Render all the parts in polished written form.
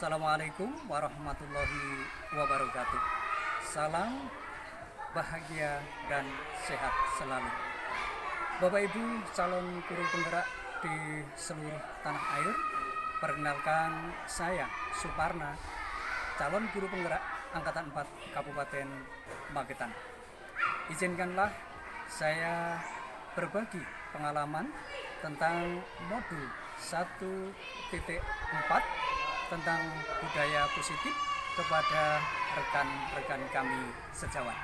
Assalamualaikum warahmatullahi wabarakatuh. Salam bahagia dan sehat selalu. Bapak Ibu calon guru penggerak di seluruh tanah air, perkenalkan saya Suparna, calon guru penggerak Angkatan 4 Kabupaten Magetan. Izinkanlah saya berbagi pengalaman tentang modul 1.4 tentang budaya positif kepada rekan-rekan kami sejawat.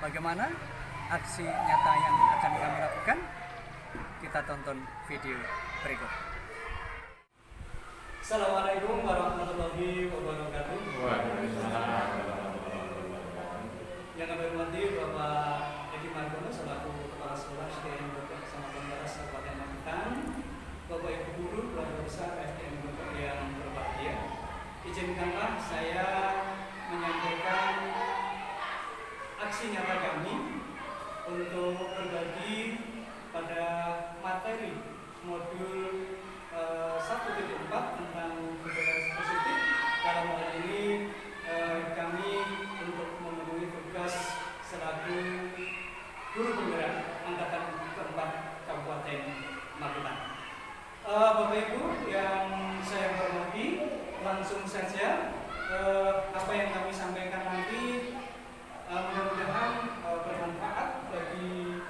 Bagaimana aksi nyata yang akan kami lakukan? Kita tonton video berikut. Assalamualaikum warahmatullahi wabarakatuh. Yang kami hormati Bapak Edi Margono selaku Kepala Sekolah SDN Bogor Kecamatan Baras Kabupaten Magetan, Bapak Ibu guru keluarga besar SDN Bogor yang berbahagia, izinkanlah saya menyampaikan aksi nyata kami untuk berbagi pada materi modul 1.4 tentang budaya positif. Dalam hal ini kami untuk memenuhi tugas selaku guru penggerak Angkatan keempat Kabupaten Magetan. Bapak Ibu yang saya hormati, langsung saja apa yang kami sampaikan nanti mudah-mudahan bermanfaat bagi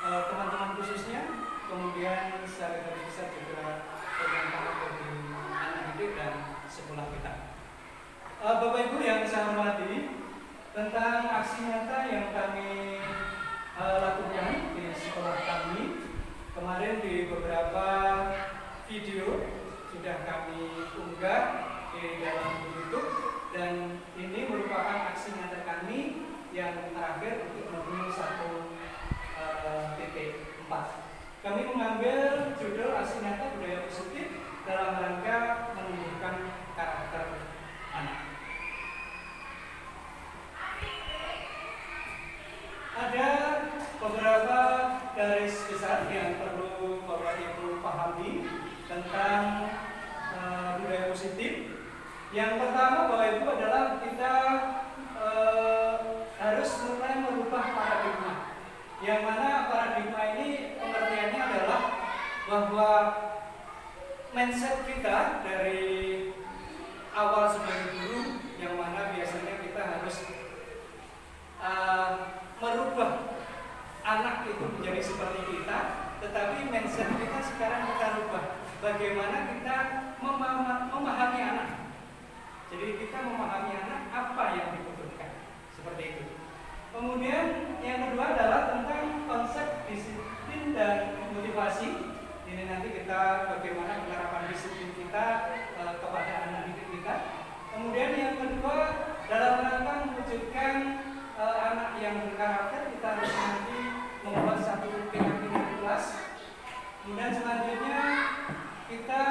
teman-teman khususnya, kemudian secara garis besar juga bermanfaat bagi anak didik dan sekolah kita. Bapak Ibu yang saya hormati, tentang aksi nyata yang kami lakukan di sekolah kami kemarin, di beberapa video sudah kami unggah di dalam YouTube, dan ini merupakan aksi nyata kami yang terakhir untuk modul 1.4. Kami mengambil judul aksi nyata budaya positif dalam rangka menumbuhkan karakter anak. Ada beberapa garis besar yang perlu Bapak Ibu pahami tentang budaya positif. Yang pertama Bapak Ibu adalah kita harus mulai merubah paradigma. Yang mana paradigma ini pengertiannya adalah bahwa mindset kita dari awal sebagai guru, yang mana biasanya kita harus merubah anak itu menjadi seperti kita, tetapi mindset kita sekarang kita rubah. Bagaimana kita memahami anak. Jadi kita memahami anak apa yang dibutuhkan, seperti itu. Kemudian yang kedua adalah tentang konsep disiplin dan motivasi. Ini nanti kita bagaimana penerapan disiplin kita kepada anak didik kita. Kemudian yang kedua, dalam rangka mewujudkan anak yang berkarakter, kita harus nanti membuat satu keyakinan kelas. Kemudian selanjutnya kita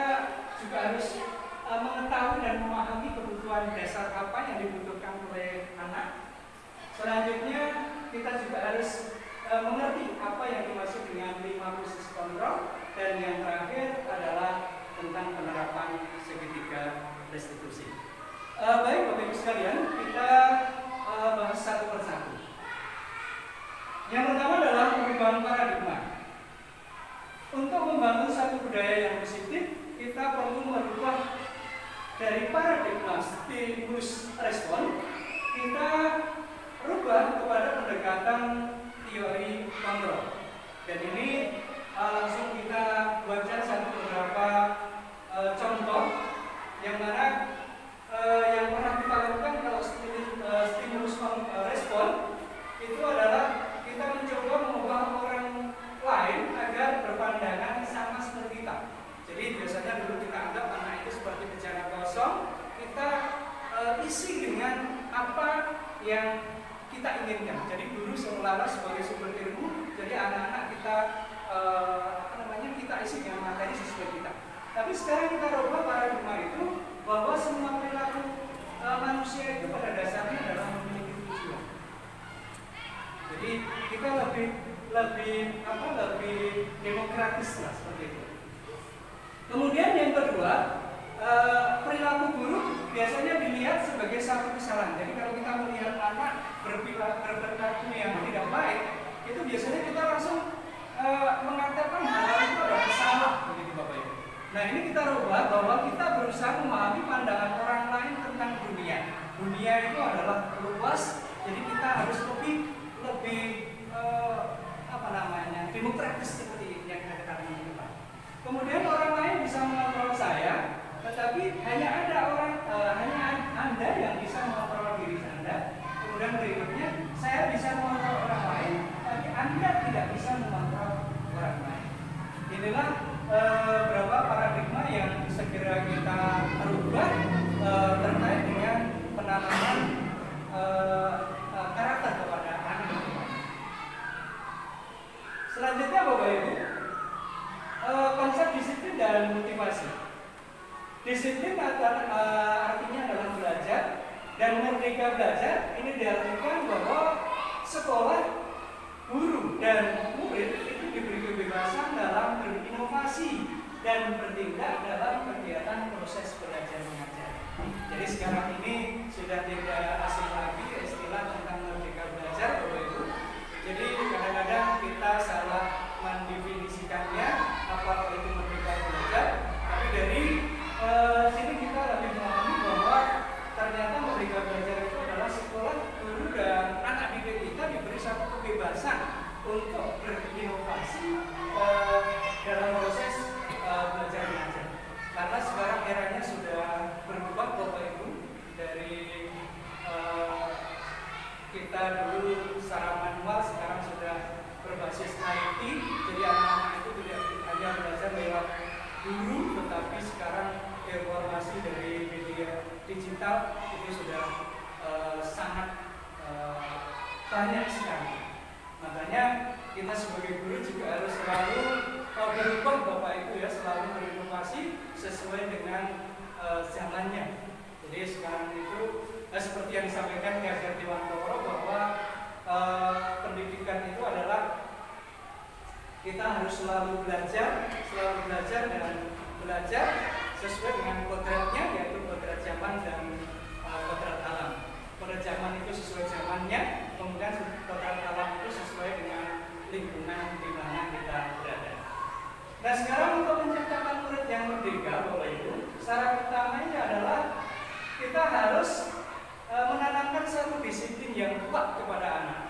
juga harus mengetahui dan memahami kebutuhan dasar apa yang dibutuhkan oleh anak. Selanjutnya kita juga harus mengerti apa yang dimaksud dengan 5 posisi kontrol, dan yang terakhir adalah tentang penerapan segitiga restitusi. Baik Bapak Ibu sekalian, kita bahas satu persatu. Yang pertama adalah perubahan paradigma. Untuk membangun satu budaya yang positif, kita perlu merubah dari paradigma stimulus respon, kita rubah kepada pendekatan teori kontrol. Dan ini langsung kita buatkan beberapa contoh yang mana yang pernah kita lakukan kalau stimulus respon itu adalah kita mencoba mengubah orang lain agar berpandangan sama seperti kita. Jadi biasanya dulu kita anggap anak itu seperti bejana kosong, kita isi dengan apa yang kita inginkan. Jadi guru seolah-olah sebagai sumber ilmu, jadi anak-anak kita kita isi dengan materi sesuai kita. Tapi sekarang kita rubah paradigma itu bahwa semua perilaku manusia itu pada dasarnya adalah memiliki tujuan. Jadi kita lebih demokratis lah, seperti itu. Kemudian yang kedua, perilaku buruk biasanya dilihat sebagai satu kesalahan. Jadi kalau kita melihat anak berperilaku yang tidak baik, itu biasanya kita langsung mengatakan hal itu adalah salah, begitu Bapak Ibu. Nah ini kita rubah bahwa kita berusaha memahami pandangan orang lain tentang dunia. Dunia itu adalah luas, jadi kita harus lebih demokratis seperti yang kita katakan ini Pak. Kemudian orang lain bisa mengontrol saya, tetapi hanya Anda yang bisa mengontrol diri Anda. Kemudian berikutnya, saya bisa mengontrol orang lain, tapi Anda tidak bisa mengontrol orang lain. Inilah beberapa paradigma yang segera kita rubah terkait dengan penanaman karakter kepada anak. Selanjutnya Bapak Ibu, konsep disiplin dan motivasi. Disiplin artinya adalah belajar, dan merdeka belajar ini diartikan bahwa sekolah, guru, dan murid itu diberi kebebasan dalam berinovasi dan bertindak dalam kegiatan proses belajar mengajar. Jadi sekarang ini sudah tidak asing lagi istilah tentang merdeka belajar Bapak Ibu. Jadi kadang-kadang kita salah mendefinisikannya apa itu merdeka belajar, tapi dari sini kita lebih memahami bahwa ternyata merdeka belajar itu adalah sekolah, guru, dan anak didik kita diberi satu kebebasan untuk berinovasi dalam proses belajar mengajar. Karena sekarang eranya sudah berubah Bapak Ibu, dari kita dulu secara manual, sekarang sudah berbasis IT. Jadi anak-anak itu tidak hanya belajar lewat guru, tetapi sekarang informasi dari media digital itu sudah sangat banyak sekali. Makanya kita sebagai guru juga harus selalu berubah Bapak Ibu ya, selalu berinovasi sesuai dengan zamannya. Jadi sekarang itu seperti yang disampaikan Ki Hajar Dewantoro bahwa pendidikan itu adalah kita harus selalu belajar dan belajar sesuai dengan kodratnya, yaitu kodrat zaman dan kodrat alam. Kodrat zaman itu sesuai zamannya, kemudian kodrat alam itu sesuai dengan lingkungan di mana kita berada. Nah sekarang untuk menciptakan murid yang merdeka Bapak Ibu, syarat utamanya adalah kita harus menanamkan satu disiplin yang kuat kepada anak.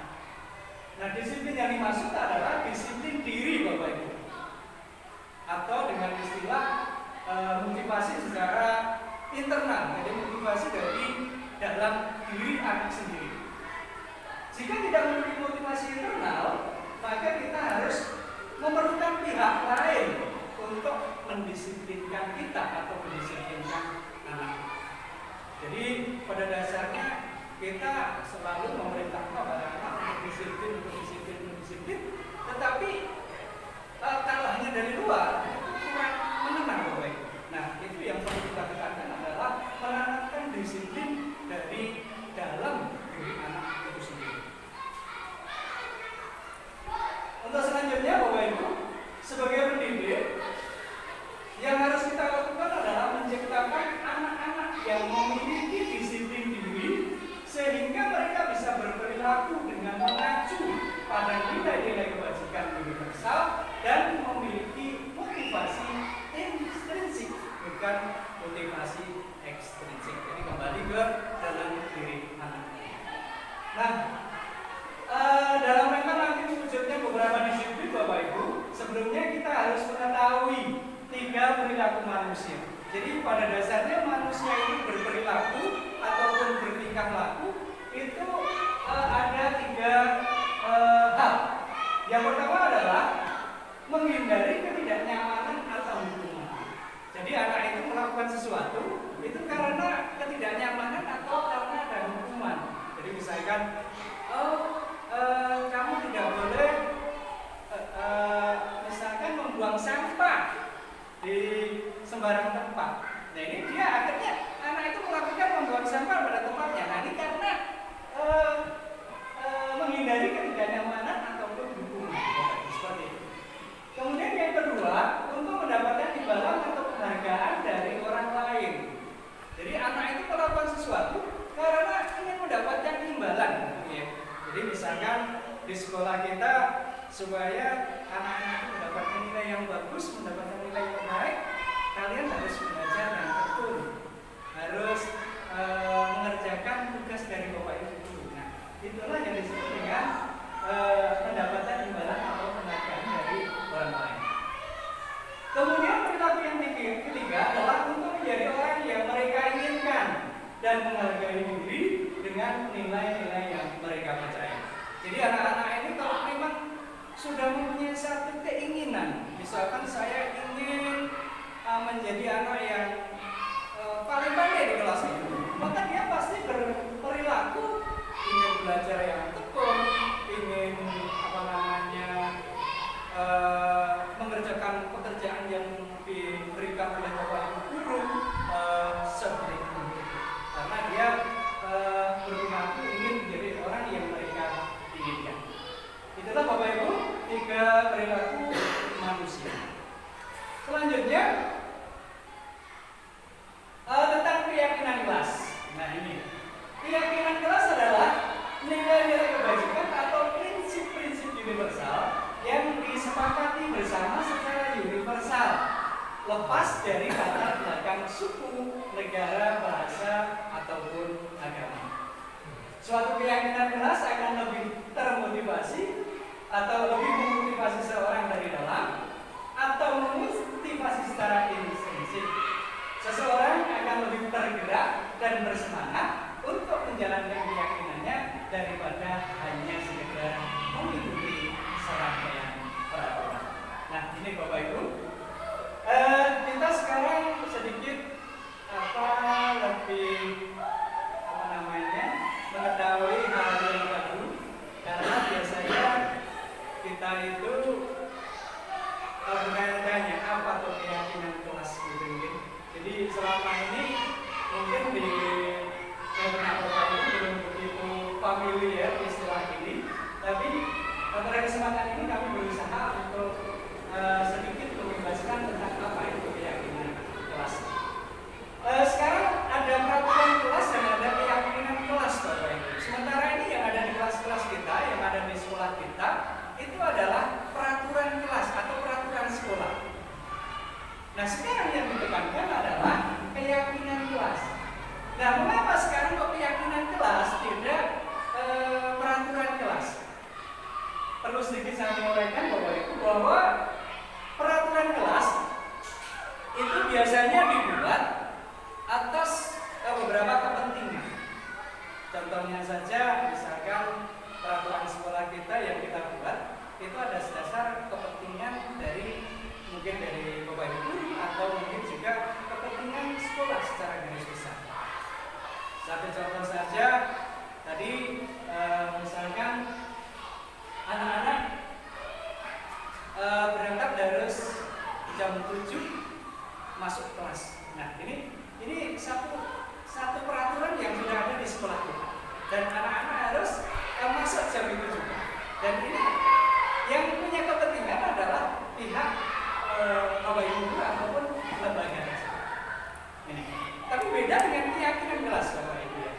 Nah disiplin yang dimaksud adalah disiplin diri Bapak Ibu, atau dengan istilah motivasi secara internal, jadi motivasi dari dalam diri anak sendiri. Jika tidak memiliki motivasi internal, maka kita harus memerlukan pihak lain untuk mendisiplinkan kita atau mendisiplinkan anak. Jadi pada dasarnya kita selalu memerintahkan kepada anak untuk disiplin, tetapi kalau hanya dari luar itu kurang menenang Bapak Ibu. Nah itu yang perlu kita tekankan adalah menanamkan disiplin dari dalam diri anak itu sendiri. Untuk selanjutnya Bapak Ibu, sebagai pendidik yang harus kita lakukan adalah menciptakan anak-anak yang memiliki disiplin diri sehingga mereka bisa berperilaku dengan mengacu pada nilai-nilai kebajikan universal dan memiliki motivasi intrinsik, bukan motivasi ekstrinsik. Jadi kembali ke dalam diri anak. Nah, dalam rangka nanti wujudnya beberapa disiplin Bapak Ibu, sebelumnya kita harus mengetahui 3 perilaku manusia. Jadi pada dasarnya manusia ini berperilaku ataupun bertingkah laku itu ada 3 hal. Yang pertama adalah menghindari ketidaknyamanan atau hukuman. Jadi anak itu melakukan sesuatu itu karena ketidaknyamanan atau karena ada hukuman. Jadi misalkan kamu tidak boleh misalkan membuang sampah di sembarang tempat. Nah ini dia akhirnya anak itu melakukan membuang sampah pada tempatnya. Nah ini karena menghindari ketidaknyamanan ataupun hukuman. Seperti itu. Kemudian yang kedua, untuk mendapatkan imbalan atau penghargaan dari orang lain. supaya anak-anak itu mendapatkan nilai yang bagus, mendapatkan nilai yang baik, kalian harus belajar yang tekun, harus mengerjakan tugas dari Bapak Ibu. Nah, itulah yang disebut dengan pendapatan imbalan atau penghargaan dari orang lain. Kemudian perilaku yang ketiga adalah untuk menjadi orang yang mereka inginkan dan menghargai diri dengan nilai-nilai yang mereka percaya. Jadi anak-anak ini kalau memang sudah mempunyai satu keinginan, misalkan saya ingin menjadi anak yang paling pandai di kelas itu, maka dia pasti berperilaku ingin belajar yang tekun, ingin mengerjakan pekerjaan yang diberikan oleh Bapak Ibu guru seperti itu, karena dia berperilaku ingin menjadi orang yang mereka inginkan. Itulah Bapak Ibu 3 perilaku manusia. Selanjutnya tentang keyakinan kelas. Nah ini keyakinan kelas adalah nilai-nilai kebajikan atau prinsip-prinsip universal yang disepakati bersama secara universal, lepas dari latar belakang suku, negara, bahasa, ataupun agama. Suatu keyakinan kelas akan lebih termotivasi atau lebih memotivasi seorang dari dalam atau memotivasi secara intrinsik. Seseorang akan lebih tergerak dan bersemangat untuk menjalankan keyakinannya daripada hanya sekedar mengikuti serangkaian peraturan. Nah, ini Bapak Ibu. Kita sekarang sedikit lebih mengetahui hal yang baru, karena biasanya kita itu bertanya-tanya apa tuh keyakinan kelas gitu. Jadi selama ini mungkin di beberapa Bapak Ibu belum begitu familiar istilah ini, tapi pada kesempatan ini kami berusaha untuk sedikit menjelaskan tentang apa itu keyakinan kelas. Sekarang ada peraturan kelas dan ada keyakinan kelas Bapak Ibu. Sementara ini yang ada di kelas-kelas kita, yang ada di sekolah kita, itu adalah peraturan kelas atau peraturan sekolah. Nah sekarang yang ditekankan adalah keyakinan kelas. Nah mengapa sekarang kok keyakinan kelas tidak peraturan kelas? Perlu sedikit saya menyampaikan Bapak Ibu bahwa peraturan kelas itu biasanya dibuat atas beberapa kepentingan. Contohnya saja, misalkan peraturan sekolah kita yang kita buat itu ada dasar kepentingan mungkin dari Bapak Ibu guru atau mungkin juga kepentingan sekolah secara garis besar. Satu contoh saja, tadi misalkan anak-anak berangkat dari jam 7 masuk kelas. Nah ini satu peraturan yang sudah ada di sekolah kita, dan anak-anak harus masuk jam itu juga. Dan ini yang punya kepentingan adalah pihak Bapak Ibu guru ataupun lembaga tersebut. Ini. Tapi beda dengan keyakinan kelas Bapak Ibu ya.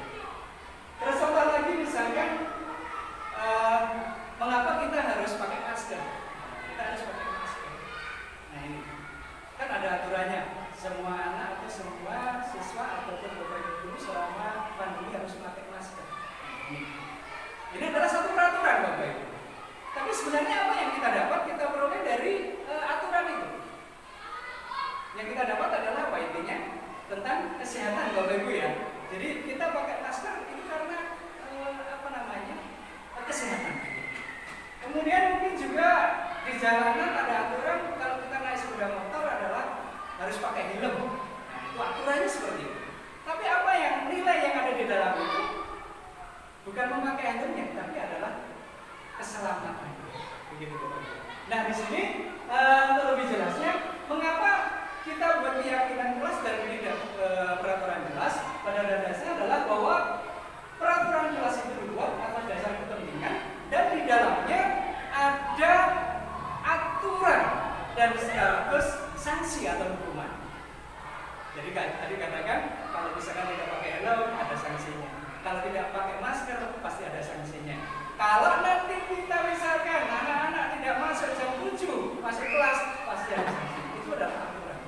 Terus contoh lagi misalkan mengapa kita harus pakai masker? Kita harus pakai masker. Nah ini kan ada aturannya. Semua anak atau semua siswa ataupun Bapak Ibu guru selama pandemi harus pakai masker. Ini adalah satu peraturan Bapak Ibu. Tapi sebenarnya apa yang kita dapat? Kita peroleh dari aturan itu. Yang kita dapat adalah apa intinya? Tentang kesehatan Bapak Ibu ya. Jadi kita pakai masker itu karena kesehatan. Kemudian mungkin juga di jalanan ada aturan kalau kita naik sepeda motor adalah harus pakai helm. Nah, itu aturannya seperti itu. Tapi apa yang nilai yang ada di dalam itu bukan memakai helmnya, tapi adalah keselamatan. Begitu Bapak. Nah di sini untuk lebih jelasnya, mengapa kita buat keyakinan kelas dan tidak peraturan kelas? Pada dasarnya adalah bahwa peraturan kelas itu dibuat atas dasar kepentingan dan di dalamnya ada aturan dan sekaligus sanksi atau hukuman. Jadi tadi katakan kalau misalkan tidak pakai helm ada sanksinya. Kalau tidak pakai masker pasti ada sanksinya. Kalau nanti kita misalkan anak-anak tidak masuk jam 7, masuk kelas pasti ada sanksi. Itu adalah aturan.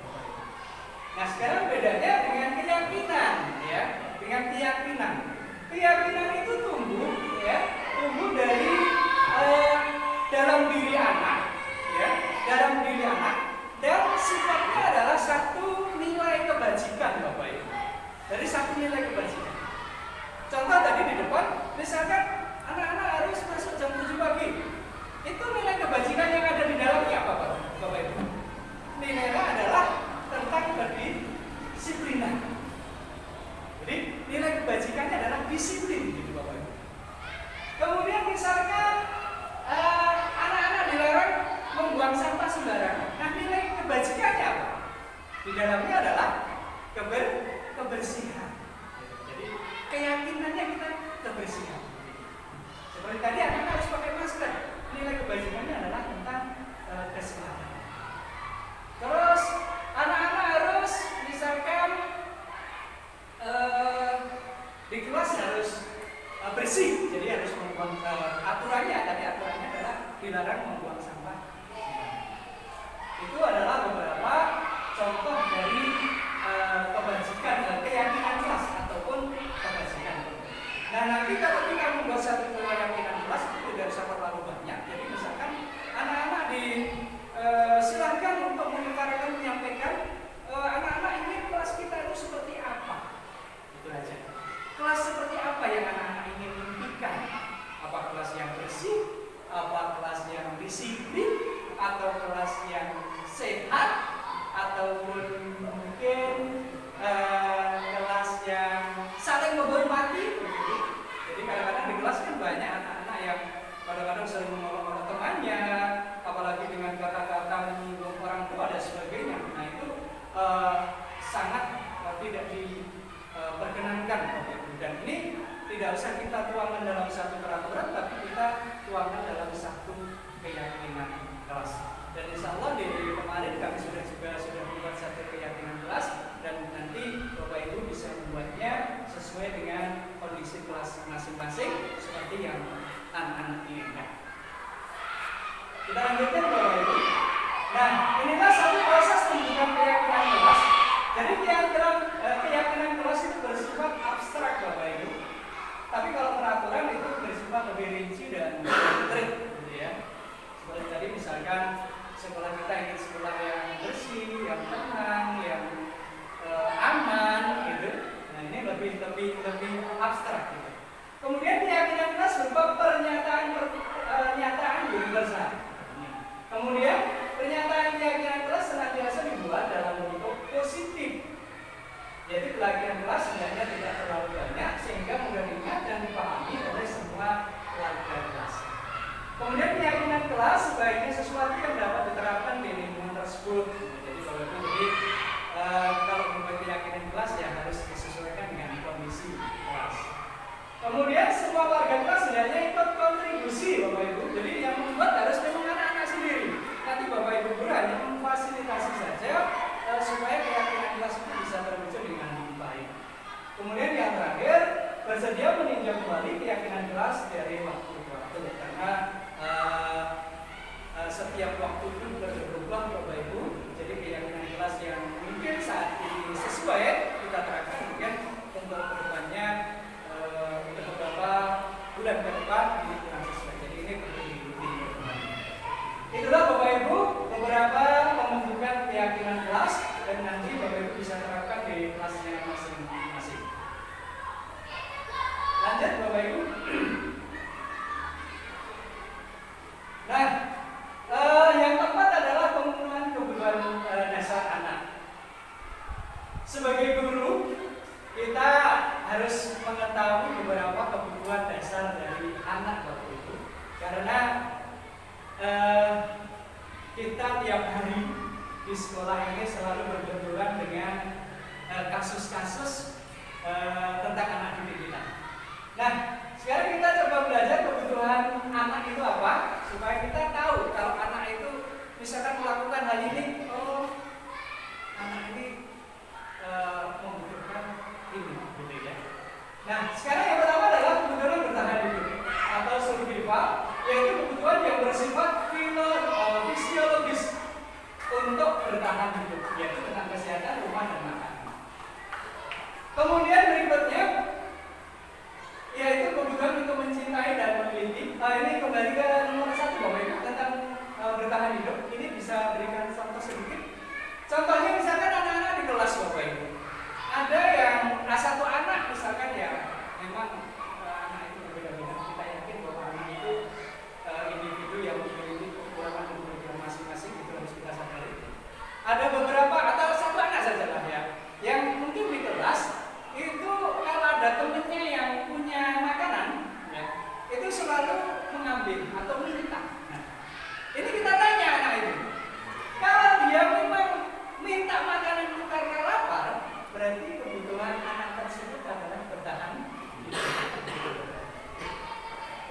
Nah, sekarang bedanya dengan keyakinan, ya. Dengan keyakinan. Keyakinan itu tumbuh, ya, tumbuh dari dalam diri anak, ya, dalam diri anak, dan sifatnya adalah satu nilai kebajikan, Bapak Ibu. Dari satu nilai kebajikan. Contoh tadi di depan, misalkan anak-anak harus masuk jam 7 pagi. Itu nilai kebajikan yang ada di dalamnya apa, Bapak Ibu? Nilainya adalah tentang kedisiplinan. Jadi nilai kebajikannya adalah disiplin, gitu Bapak Ibu. Kemudian misalkan anak-anak dilarang membuang sampah sembarangan. Nah, nilai kebajikannya apa? Di dalamnya adalah kebersihan. Jadi keyakinannya kita kebersihan. Seperti tadi anak-anak harus pakai masker. Nilai kebajikannya adalah tentang kesehatan. Terus anak-anak harus misalkan di kelas harus bersih, jadi harus membuang aturannya adalah dilarang membuang sampah. Itu adalah beberapa contoh dari kebajikan dan keyakinan kelas ataupun kebajikan. Nah, nanti kalau kita membuat satu keyakinan kelas itu tidak usah terlalu banyak. Jadi misalkan anak-anak silakan untuk menyampaikan anak-anak ini kelas kita itu seperti apa. Itu aja. Kelas seperti apa yang anak-anak ingin impikan? Apa kelas yang bersih? Apa kelas yang disiplin? Atau kelas yang sehat? Ataupun mungkin kelas yang saling menghormati? Jadi kadang-kadang di kelas kan banyak anak-anak yang kadang-kadang sering mengolok-olok temannya, apalagi dengan kata-kata menyinggung orang tua dan sebagainya. Nah, itu sangat tidak diperkenankan. Dan ini tidak usah kita tuangkan dalam satu peraturan, tapi kita tuangkan dalam satu keyakinan kelas. Dan insya Allah di kemarin kami sudah membuat satu keyakinan kelas, dan nanti Bapak Ibu bisa membuatnya sesuai dengan kondisi kelas masing-masing seperti yang anak-anak inginkan. Kita lanjutkan Bapak Ibu. Nah, inilah satu proses pembentukan keyakinan kelas. Jadi keyakinan kelas itu bersifat abstrak Bapak Ibu. Tapi kalau peraturan itu bersifat lebih rinci dan konkret, gitu ya. Seperti tadi misalkan sekolah kita ingin sekolah yang bersih, yang tenang, yang aman, gitu. Nah, ini lebih abstrak, gitu. Kemudian keyakinan kelas berupa pernyataan universal. Kemudian pernyataan keyakinan kelas senantiasa dibuat dalam bentuk positif. Jadi keyakinan kelas sebenarnya tidak terlalu banyak sehingga mudah diingat dan dipahami oleh semua warga kelas. Kemudian keyakinan kelas sebaiknya sesuatu yang dapat diterapkan di lingkungan tersebut. Jadi kalau membuat keyakinan kelas ya harus disesuaikan dengan kondisi kelas. Kemudian semua warga kelas sebenarnya ikut kontribusi Bapak Ibu. Jadi yang membuat harus memang anak-anak sendiri. Nanti Bapak Ibu guru hanya memfasilitasi saja supaya keyakinan kelas itu bisa terwujud dengan baik. Kemudian yang terakhir, bersedia meninjau kembali keyakinan kelas dari waktu ke waktu, karena setiap waktu itu berubah Bapak Ibu. Jadi keyakinan kelas yang mungkin saat ini sesuai kita terapkan, mungkin untuk kedepannya untuk beberapa bulan ke depan ini kurang sesuai. Jadi ini perlu diikuti kembali. Itulah Bapak Ibu beberapa pembentukan keyakinan kelas, dan nanti Bapak Ibu bisa terapkan di kelasnya masing-masing. Lanjut Bapak Ibu. Nah, yang keempat adalah pemenuhan kebutuhan dasar anak. Sebagai guru, kita harus mengetahui beberapa kebutuhan dasar dari anak Bapak Ibu, karena kita tiap hari di sekolah ini selalu berbenturan dengan kasus-kasus tentang anak didik kita. Nah, sekarang kita coba belajar kebutuhan anak itu apa, supaya kita tahu kalau anak itu misalkan melakukan hal ini, oh anak ini membutuhkan ini, gitu ya. Nah, sekarang yang pertama adalah kebutuhan bertahan hidup atau survival, yaitu kebutuhan yang bersifat bertahan hidup, yaitu tentang kesehatan, rumah, dan makan. Kemudian berikutnya yaitu kebutuhan untuk mencintai dan memiliki. Ini kembali ke nomor 1 Bapak Ibu tentang bertahan hidup. Ini bisa berikan contoh sedikit. Contohnya misalkan anak-anak di kelas Bapak Ibu. Ada yang satu anak misalkan ya memang anak itu berbeda-beda. Kita yakin bahwa anak itu individu yang memiliki kekuatan dan kebutuhan masing-masing, itu harus kita sadari. Ada beberapa atau satu anak saja lah ya, yang mungkin di kelas itu kalau ada temennya yang punya makanan, ya, itu selalu mengambil atau minta. Nah, ini kita tanya anak itu, kalau dia memang minta makanan itu karena lapar, berarti kebutuhan anak tersebut adalah bertahan hidup.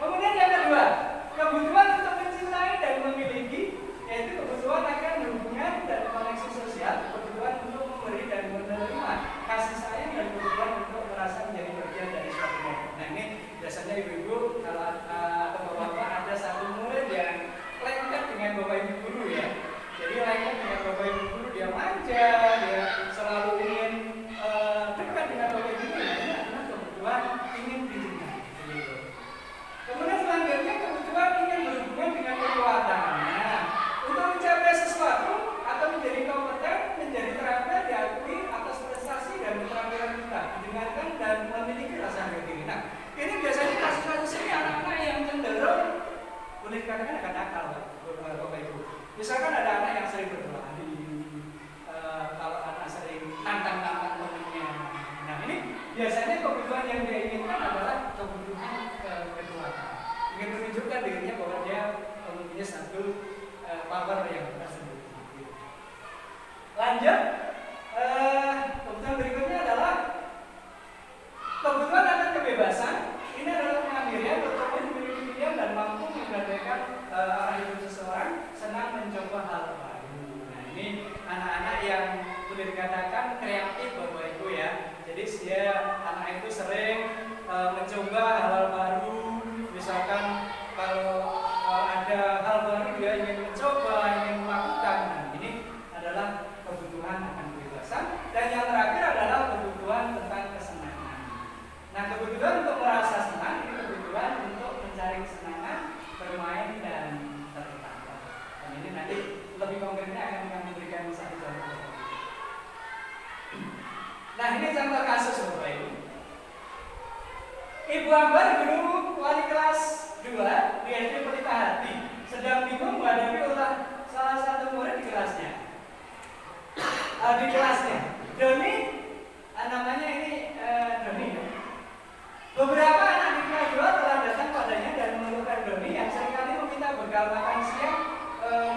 Kemudian yang kedua, kebutuhan untuk mencintai dan memiliki, yaitu kebutuhan akan hubungan dan koneksi sosial, kebutuhan untuk memberi dan menerima kasih sayang, dan kebutuhan untuk merasa menjadi bagian dari suatu kelompok. Nah ini biasanya ibu-ibu kalau atau bapak-bapak ada satu murid yang lengket dengan bapak ibu guru ya. Jadi lengket dengan bapak ibu guru, dia manja, dia selalu ingin dekat dengan bapak ibu guru. Ini adalah kebutuhan ingin dicintai. Kemudian selanjutnya kebutuhan ingin berhubungan dengan kekuatan. Nah, untuk mencapai sesuatu atau menjadi kompeten, menjadi terampil, diakui atas prestasi dan keterampilan kita, didengarkan dan memiliki rasa harga diri. Nah, ini biasanya kasus-kasus ini anak-anak yang cenderung boleh dikatakan agak nakal, Bapak Ibu. Misalkan ada anak yang sering berkelahi, kalau anak sering tantang-tantang temannya. Nah, ini biasanya kebutuhan yang dia inginkan adalah kebutuhan kekuatan. Ingin menunjukkan dirinya bahwa dia mempunyai satu power yang tersebut. Lanjut, kebutuhan berikutnya adalah kebutuhan akan kebebasan. Ini adalah kemandirian, berkomitmen, memiliki pilihan, dan mampu menggadaikan arah hidup seseorang, senang mencoba hal baru. Nah ini anak-anak yang boleh dikatakan kreatif Bapak Ibu ya. Jadi dia anak itu sering mencoba hal-hal baru. Misalkan kalau ada hal baru dia ingin mencoba, ingin melakukan. Nah ini adalah kebutuhan akan kebebasan. Dan yang terakhir adalah kebutuhan tentang kesenangan. Nah kebutuhan untuk merasa senang, ini kebutuhan untuk mencari kesenangan, bermain dan tertawa. Dan ini nanti lebih konkretnya akan memberikan satu contoh. Nah ini contoh kasus Bapak Ibu. Ibu Ambar, guru wali kelas 2 di SD Pelita Hati, sedang bingung menghadapi ulah salah satu murid di kelasnya. Doni, namanya ini Doni. Beberapa anak di kelas 2 telah datang padanya dan mengeluhkan Doni yang seringkali meminta bekal makan siang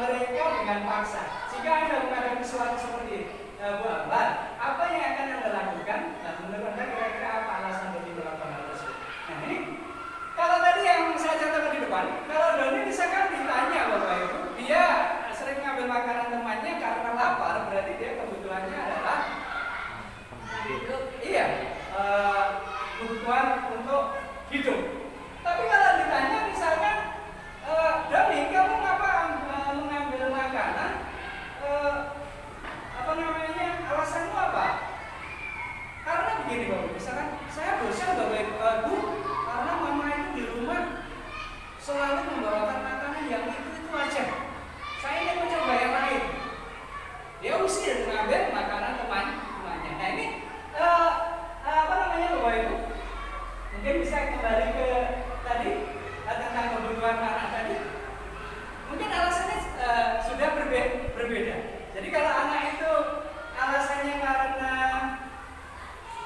mereka dengan paksa. Jika Anda menghadapi sesuatu seperti Bu Ambar, apa yang akan Anda lakukan? Nah, menurut Anda kira-kira apa alasan Doni melakukan hal tersebut? Nah ini, kalau tadi yang saya contohkan di depan, kalau Doni misalkan ditanya Bapak Ibu, dia sering ngambil makanan temannya karena lapar, berarti dia kebutuhannya adalah iya, kebutuhan untuk hidup. Tapi kalau ditanya misalkan, Doni, kamu ngapa mengambil makanan? Alasanmu apa? Karena begini Bapak, misalkan saya bosan Bapak Bu, karena mama itu di rumah selalu membawakan makanan yang itu aja. Saya ingin mencoba yang lain. Dia usir mengambil makanan temannya. Nah ini Bapak Ibu? Mungkin bisa kembali ke tadi tentang kebutuhan anak tadi. Mungkin alasannya sudah berbeda. Jadi kalau anak itu alasannya karena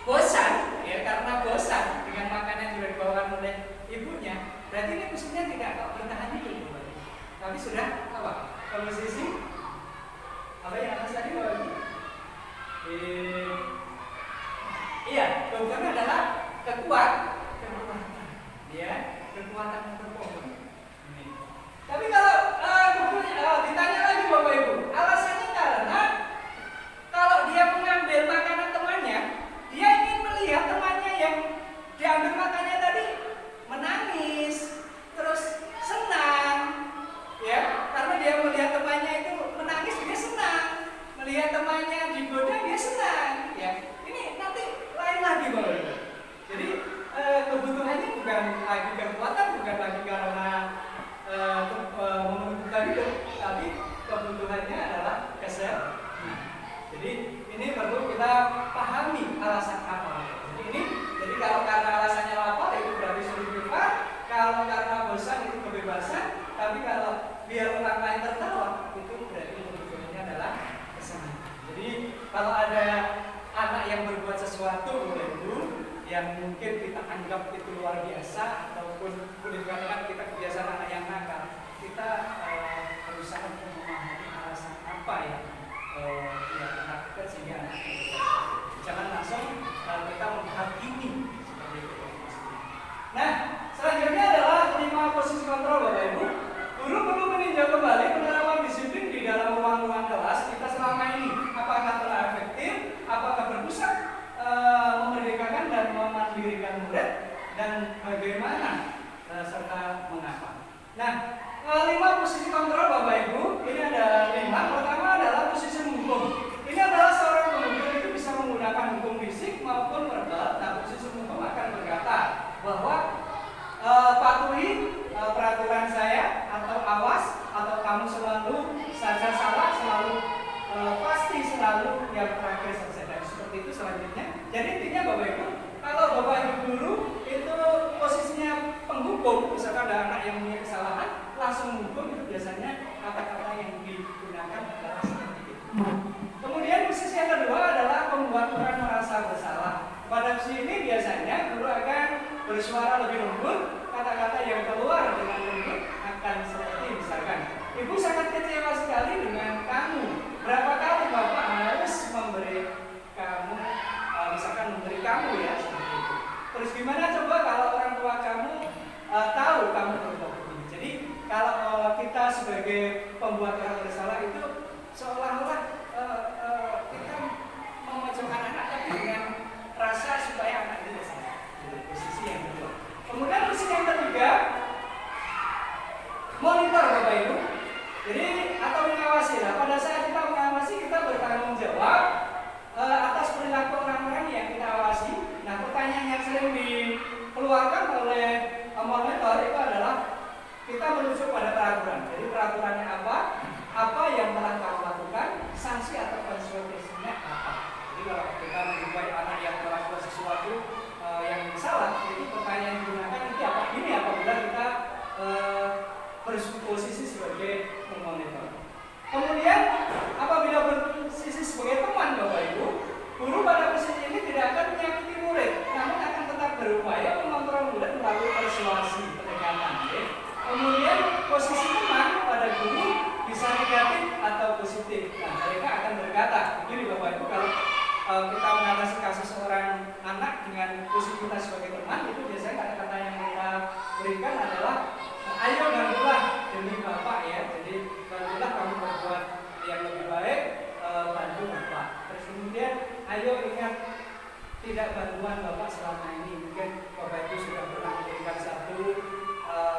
bosan, ya karena bosan dengan makanan yang sudah dibawakan oleh ibunya, berarti ini khususnya tidak bertahan hidup, tapi sudah apa? Komposisi apa yang atas tadi Bapak Ibu? Iya, kebutuhan adalah kekuatan, ya kekuatan untuk pokok. Tapi kalau ditanya lagi Bapak Ibu, alasannya karena kalau dia mengambil makanan temannya, dia ingin melihat temannya yang diambil makannya tadi menangis, terus senang, ya, karena dia melihat temannya itu menangis, dia senang. Melihat kalau karena bosan itu kebebasan, tapi kalau biar orang lain tertawa itu berarti tujuannya adalah kesenangan. Jadi kalau ada anak yang berbuat sesuatu Bapak Ibu yang mungkin kita anggap itu luar biasa ataupun boleh dikatakan kita kebiasaan anak yang nakal, kita berusaha untuk memahami alasan apa yang dia lakukan sehingga anak itu jangan langsung kita menghakimi seperti itu. Nah, selanjutnya adalah 5 posisi kontrol Bapak Ibu. Guru perlu meninjau kembali penerapan disiplin di dalam ruang-ruang kelas kita selama ini. Apakah telah efektif? Apakah berpusat memerdekakan dan memandirikan murid? Dan bagaimana serta mengapa? Nah, 5 posisi kontrol Bapak Ibu. Ini ada 5. Pertama adalah posisi menghukum. Ini adalah seorang pemimpin itu bisa menggunakan hukum fisik maupun verbal. Nah, posisi hukum akan berkata bahwa patuhi peraturan saya, atau awas, atau kamu selalu saja salah, selalu pasti selalu yang terakhir selesai. Dan seperti itu selanjutnya. Jadi intinya Bapak Ibu, kalau Bapak Ibu guru itu posisinya penghukum, misalkan ada anak yang punya kesalahan, langsung menghukum, itu biasanya kata-kata yang digunakan adalah seperti itu. Kemudian posisi yang kedua adalah membuat orang merasa bersalah. Pada posisi ini biasanya guru akan bersuara lebih lembut, kata-kata yang keluar dengan lembut akan seperti misalkan, Ibu sangat kecewa sekali dengan kamu. Berapa kali Bapak harus memberi kamu, misalkan memberi kamu ya seperti itu. Terus gimana coba kalau orang tua kamu tahu kamu berbuat begini. Jadi kalau kita sebagai pembuat orang bersalah itu seolah-olah kita memojokkan anak tapi dengan rasa supaya anak itu bersalah. Posisi yang kedua. Kemudian posisi yang ketiga, monitor Bapak Ibu. Jadi atau mengawasi lah. Pada saat kita mengawasi kita bertanggung jawab atas perilaku orang-orang yang kita awasi. Nah, pertanyaan yang sering dikeluarkan oleh monitor itu adalah kita merujuk pada peraturan. Jadi peraturannya apa yang telah kamu lakukan, sanksi atau konsekuensinya apa. Jadi kalau kita menjumpai anak yang melakukan sesuatu yang salah, jadi pertanyaan yang digunakan nanti apa? Ini apabila kita berposisi sebagai pemonitor. Kemudian apabila berposisi sebagai teman Bapak Ibu, guru pada posisi ini tidak akan menyakiti murid, namun akan tetap berupaya mengontrol murid melalui persuasi, pendekatan. Kemudian posisi teman pada guru bisa negatif atau positif. Nah, mereka akan berkata, begini Bapak Ibu, kalau kita mengatasi kasus seorang anak dengan posisi kita sebagai teman, itu biasanya kata-kata yang kita berikan adalah ayo bantulah demi Bapak ya. Jadi bantulah kamu berbuat yang lebih baik, bantu Bapak. Terus kemudian ayo ingat tidak bantuan Bapak selama ini. Mungkin Bapak Ibu sudah pernah memberikan satu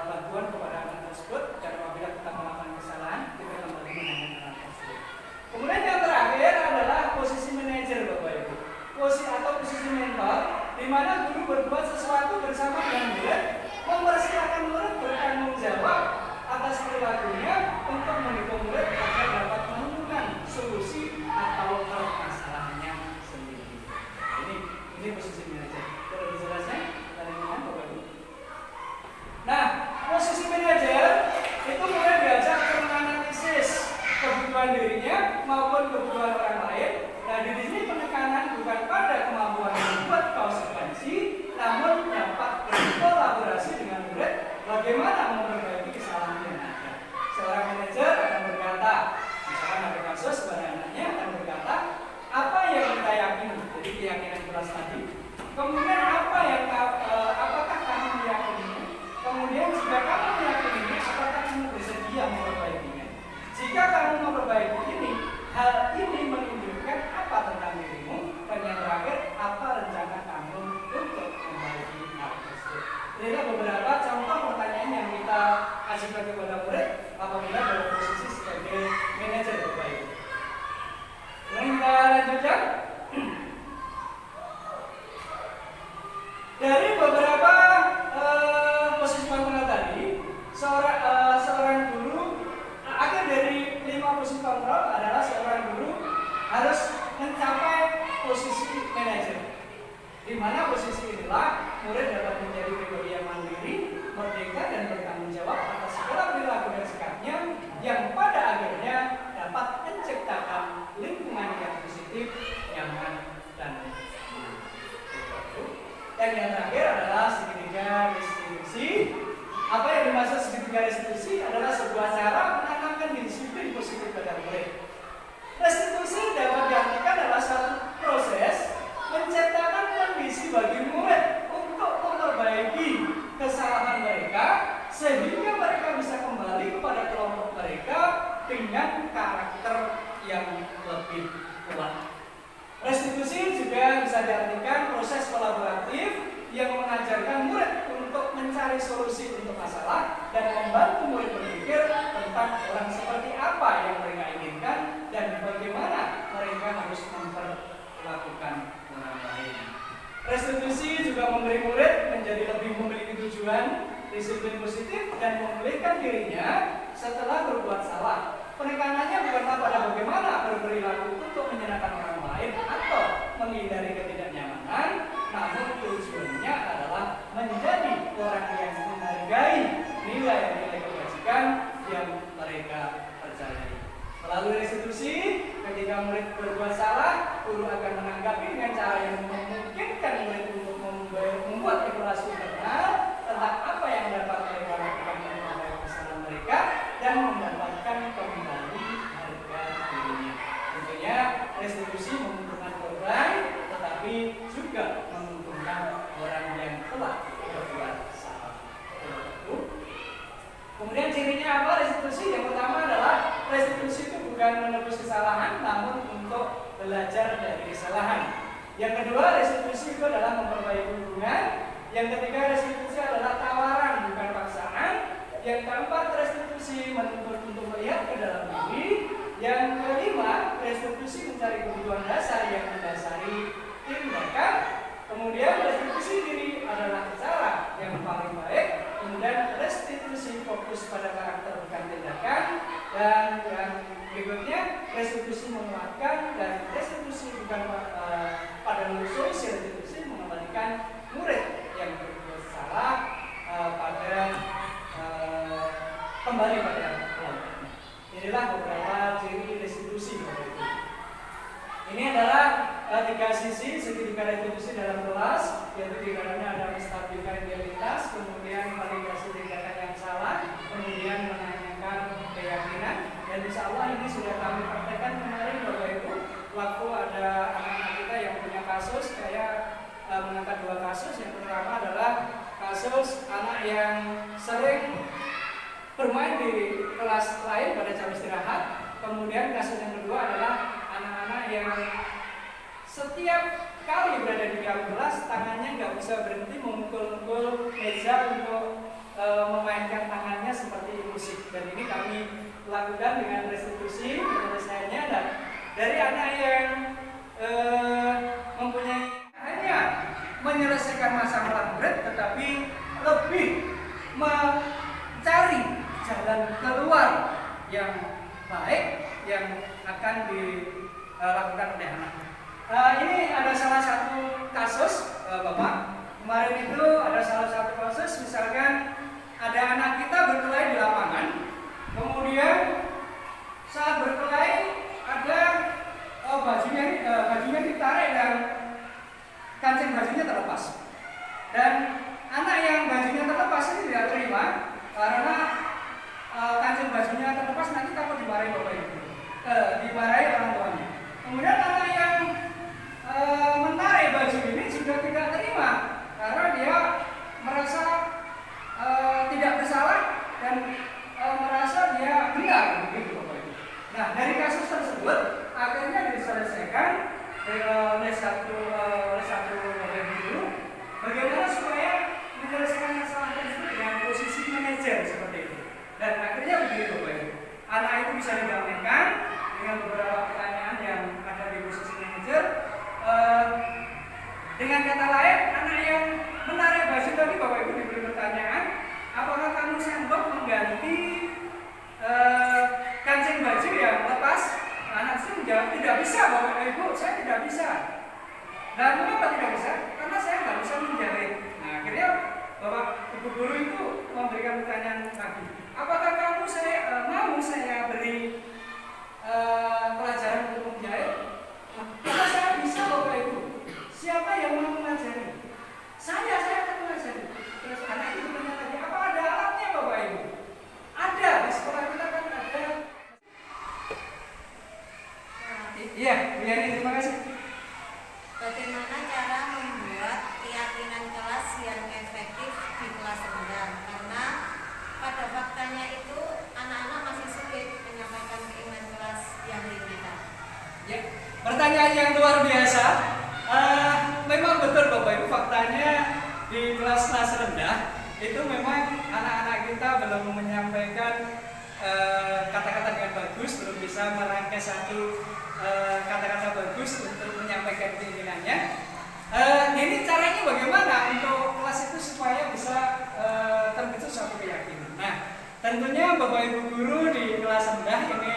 bantuan kepada anak tersebut, dan apabila kita melakukan kesalahan, kita kembali menangani anak tersebut. Kemudian yang terakhir adalah posisi manajer Bapak Ibu. Posisi mentor, di mana guru berbuat sesuatu bersama dengan murid, mempersilahkan murid bertanggung jawab atas perilakunya untuk mendukung murid agar dapat menemukan solusi atau permasalahannya sendiri. Ini posisi manajer. Sudah dijelaskan? Tadi Bapak Ibu. Nah, posisi manajer itu mulai diajak untuk menganalisis kebutuhan dirinya maupun kebutuhan orang lain. Nah, di sini penekanan bukan pada kemampuan membuat konsekuensi, namun dapat berkolaborasi dengan murid bagaimana memperbaiki kesalahan yang ada. Seorang manajer akan berkata, misalkan ada kasus pada anaknya akan berkata, apa yang kita yakini, jadi keyakinan kelas tadi. Kemudian apakah kamu meyakininya? Kemudian jika kamu meyakininya, apakah kamu bersedia memperbaikinya? Jika kamu memperbaiki ini, hal ini menunjukkan apa tentang dirimu, dan yang terakhir, apa rencana kamu untuk memperbaiki hal tersebut. Inilah beberapa contoh pertanyaan yang kita ajukan kepada murid apabila berposisi sebagai manajer Bapak Ibu. Kemudian kita lanjutkan. Dari beberapa posisi kontrol tadi, seorang guru akhir dari 5 posisi kontrol adalah seorang guru harus mencapai posisi manajer, di mana posisi inilah murid dapat menjadi pribadi yang mandiri, merdeka, Apa yang dimaksud segitiga restitusi adalah sebuah cara menanamkan disiplin positif pada murid. Restitusi dapat diartikan adalah satu proses menciptakan kondisi bagi murid untuk memperbaiki kesalahan mereka sehingga mereka bisa kembali kepada kelompok mereka dengan karakter yang lebih kuat. Restitusi juga bisa diartikan proses kolaboratif yang mengajarkan murid untuk mencari solusi untuk masalah dan membantu murid berpikir tentang orang seperti apa yang mereka inginkan dan bagaimana mereka harus memperlakukan orang lain. Restitusi juga memberi murid menjadi lebih memiliki tujuan, disiplin positif, dan memulihkan dirinya setelah berbuat salah. Penekanannya bukanlah pada bagaimana berperilaku untuk menyenangkan orang lain atau menghindari ketidaknyamanan, namun tujuannya adalah menjadi orang yang menghargai nilai-nilai kebajikan yang mereka percayai. Melalui restitusi, ketika murid berbuat salah, guru akan menanggapi dengan cara yang memungkinkan murid untuk membuat evaluasi internal tentang apa yang dapat mereka lakukan untuk memperbaiki kesalahan mereka dan mendapatkan kembali harga dirinya. Tentunya restitusi menguntungkan korban, tetapi juga menguntungkan orang yang telah berbuat salah. Kemudian cirinya apa restitusi? Yang pertama adalah restitusi itu bukan menebus kesalahan, namun untuk belajar dari kesalahan. Yang kedua, restitusi itu adalah memperbaiki hubungan. Yang ketiga, restitusi adalah tawaran, bukan paksaan. Yang keempat, restitusi menuntut untuk melihat ke dalam diri. Yang kelima, restitusi mencari kebutuhan dasar yang mendasari tindakan. Kemudian restitusi diri adalah cara yang paling baik. Kemudian restitusi fokus pada karakter bukan tindakan. Dan yang berikutnya, restitusi menguatkan, dan restitusi bukan pada solusi restitusi mengembalikan murid yang berbuat salah kembali pada kelompoknya. Inilah beberapa ciri restitusi. Ini adalah tiga sisi segitiga restitusi dalam kelas, yaitu di dalamnya ada menstabilkan identitas, kemudian validasi tindakan yang salah, kemudian menanyakan keyakinan. Dan insya Allah ini sudah kami praktekkan kemarin Bapak Ibu. Waktu ada anak-anak kita yang punya kasus, saya mengangkat dua kasus. Yang pertama adalah kasus anak yang sering bermain di kelas lain pada jam istirahat. Kemudian kasus yang kedua adalah anak-anak yang setiap kali berada di dalam kelas tangannya nggak bisa berhenti memukul-mukul meja untuk memainkan tangannya seperti musik. Dan ini kami lakukan dengan restitusi penyelesaiannya. Dan dari anak yang mempunyai hanya menyelesaikan masalah murid, tetapi lebih mencari jalan keluar yang baik yang akan dilakukan oleh anak. Ini ada salah satu kasus, Bapak. Kemarin itu ada salah satu kasus, misalkan ada anak kita berkelahi di lapangan, kemudian saat berkelahi ada bajunya ditarik dan kancing bajunya terlepas. Dan anak yang bajunya terlepas ini tidak terima karena kancing bajunya terlepas nanti takut dimarahi bapak ibu, dimarahi orang tuanya. Kemudian anak yang menarik baju ini juga tidak terima karena dia merasa tidak bersalah dan merasa dia benar, begitu bapak ibu. Nah, dari kasus tersebut akhirnya diselesaikan oleh satu bapak ibu bagaimana supaya menyelesaikan masalah tersebut dengan posisi manajer seperti itu. Dan akhirnya begitu bapak ibu, anak itu bisa didamaikan dengan beberapa pertanyaan yang ada di posisi manajer. Dengan kata lain, anak yang menarik baju tadi bapak ibu diberi pertanyaan, apakah kamu sanggup mengganti kancing baju yang lepas? Anak itu menjawab, tidak bisa bapak ibu, saya tidak bisa. Dan mengapa tidak bisa? Karena saya nggak bisa menjahit. Nah, akhirnya bapak ibu guru itu memberikan pertanyaan lagi, apakah kamu mau saya beri pelajaran untuk menjahit? Karena saya bisa bapak ibu. Siapa yang mau mengajari? Saya akan mengajari. Terus anak itu bertanya lagi, apa ada alatnya pertanyaan yang luar biasa. Memang betul Bapak Ibu, faktanya di kelas-kelas rendah itu memang anak-anak kita belum menyampaikan kata-kata dengan bagus, belum bisa merangkai satu kata-kata bagus untuk menyampaikan keinginannya. Ini caranya bagaimana untuk kelas itu supaya bisa terbentuk suatu keyakinan. Nah, tentunya Bapak Ibu guru di kelas rendah ini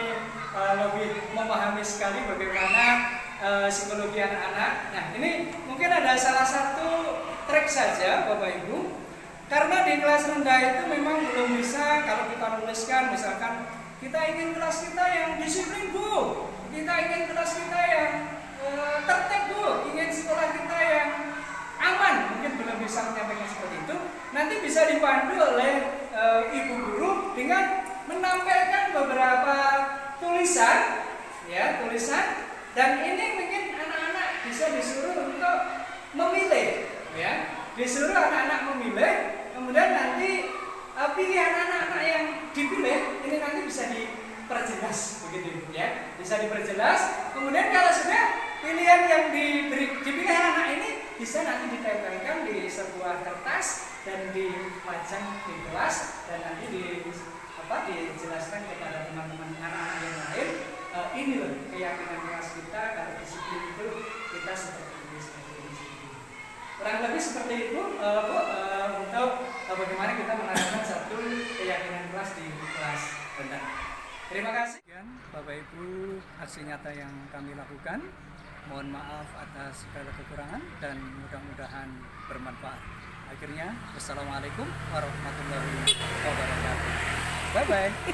lebih memahami sekali bagaimana psikologi anak-anak. Nah, ini mungkin ada salah satu trik saja Bapak Ibu. Karena di kelas rendah itu memang belum bisa kalau kita nuliskan, misalkan kita ingin kelas kita yang disiplin Bu, kita ingin kelas kita yang tertib Bu, ingin sekolah kita yang aman, mungkin belum bisa menyampaikan seperti itu. Nanti bisa dipandu oleh ibu guru dengan menampilkan beberapa tulisan, ya tulisan, dan ini mungkin anak-anak bisa disuruh untuk memilih, ya disuruh anak-anak memilih, kemudian nanti pilihan anak-anak yang dipilih ini nanti bisa diperjelas, begitu ya, bisa diperjelas. Kemudian kalau sudah pilihan yang dipilih anak ini bisa nanti ditempelkan di sebuah kertas dan dipajang di kelas dan nanti dijelaskan kepada teman-teman anak-anak yang lain. Ini loh keyakinan kelas kita, kalau disiplin itu kita seperti ini, seperti ini. Kurang lebih seperti itu Bu, untuk bagaimana kita menerapkan satu keyakinan kelas di kelas rendah. Terima kasih Bapak Ibu, aksi nyata yang kami lakukan. Mohon maaf atas segala kekurangan dan mudah-mudahan bermanfaat. Akhirnya, wassalamualaikum warahmatullahi wabarakatuh. Bye-bye.